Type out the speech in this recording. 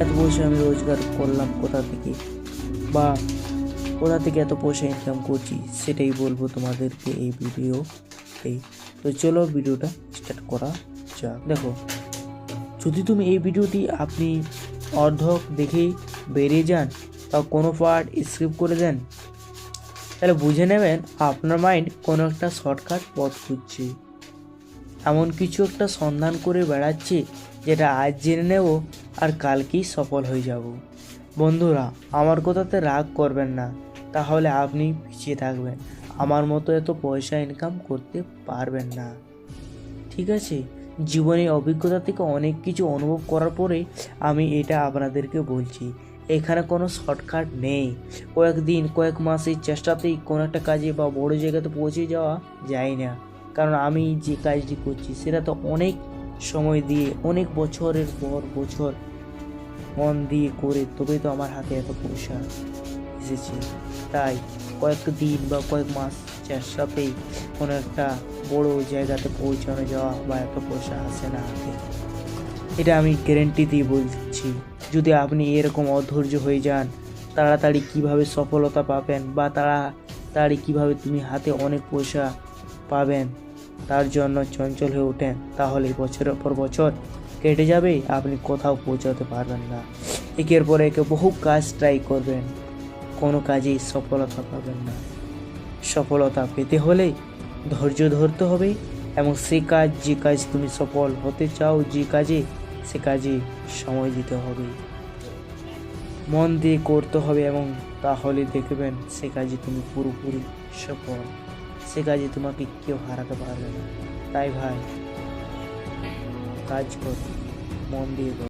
এত পয়সা আমি রোজগার করলাম কোথা থেকে, বা কোথা থেকে এত পয়সা ইনকাম করছি, সেটাই বলবো তোমাদেরকে এই ভিডিওতে। তো চলো ভিডিওটা স্টার্ট করা যাক। দেখো, যদি তুমি এই ভিডিওটি আপনি অর্ধেক দেখেই বেরিয়ে যান বা কোনো পার্ট স্কিপ করে দেন, তাহলে বুঝে নেবেন আপনার মাইন্ড কোনো একটা শর্টকাট পথ খুঁজছে, এমন কিছু একটা সন্ধান করে বেড়াচ্ছে যেটা আজ জেনে নেব আর কালকেই সফল হয়ে যাব। বন্ধুরা, আমার কথাতে রাগ করবেন না, তাহলে আপনি পিছিয়ে থাকবেন, আমার মতো এত পয়সা ইনকাম করতে পারবেন না। ঠিক আছে, জীবনের অভিজ্ঞতা থেকে অনেক কিছু অনুভব করার পরে আমি এটা আপনাদেরকে বলছি। এখানে কোনো শর্টকাট নেই, কয়েকদিন কয়েক মাসের চেষ্টাতেই কোনো একটা কাজে বা বড় জায়গাতে পৌঁছে যাওয়া যায় না। কারণ আমি যে কাজটি করছি সেটা তো অনেক সময় দিয়ে, অনেক বছরের পর বছর মন দিয়ে করে তবেই তো আমার হাতে এত পয়সা এসেছে। তাই কয়েকদিন বা কয়েক মাস চেষ্টাতেই কোনো একটা বড় জায়গাতে পৌঁছানো যাওয়া বা এত পয়সা আসে না হাতে, এটা আমি গ্যারেন্টি দিয়ে বলছি। যদি আপনি এরকম অধৈর্য হয়ে যান, তাড়াতাড়ি কিভাবে সফলতা পাবেন বা তাড়াতাড়ি কিভাবে তুমি হাতে অনেক পয়সা পাবেন তার জন্য চঞ্চল হয়ে ওঠেন, তাহলে বছরের পর বছর কেটে যাবে, আপনি কোথাও পৌঁছাতে পারবেন না। একের পর একে বহু কাজ ট্রাই করবেন, কোনো কাজেই সফলতা পাবেন না। সফলতা পেতে হলে ধৈর্য ধরতে হবে, এবং যে কাজ তুমি সফল হতে চাও, সে কাজে সময় দিতে হবে, মন দিয়ে করতে হবে, এবং তাহলে দেখবেন সে কাজে তুমি পুরোপুরি সফল, সে কাজে তোমাকে কেউ হারাতে পারবে না। তাই ভাই, কাজ করো, মন দিয়ে করো।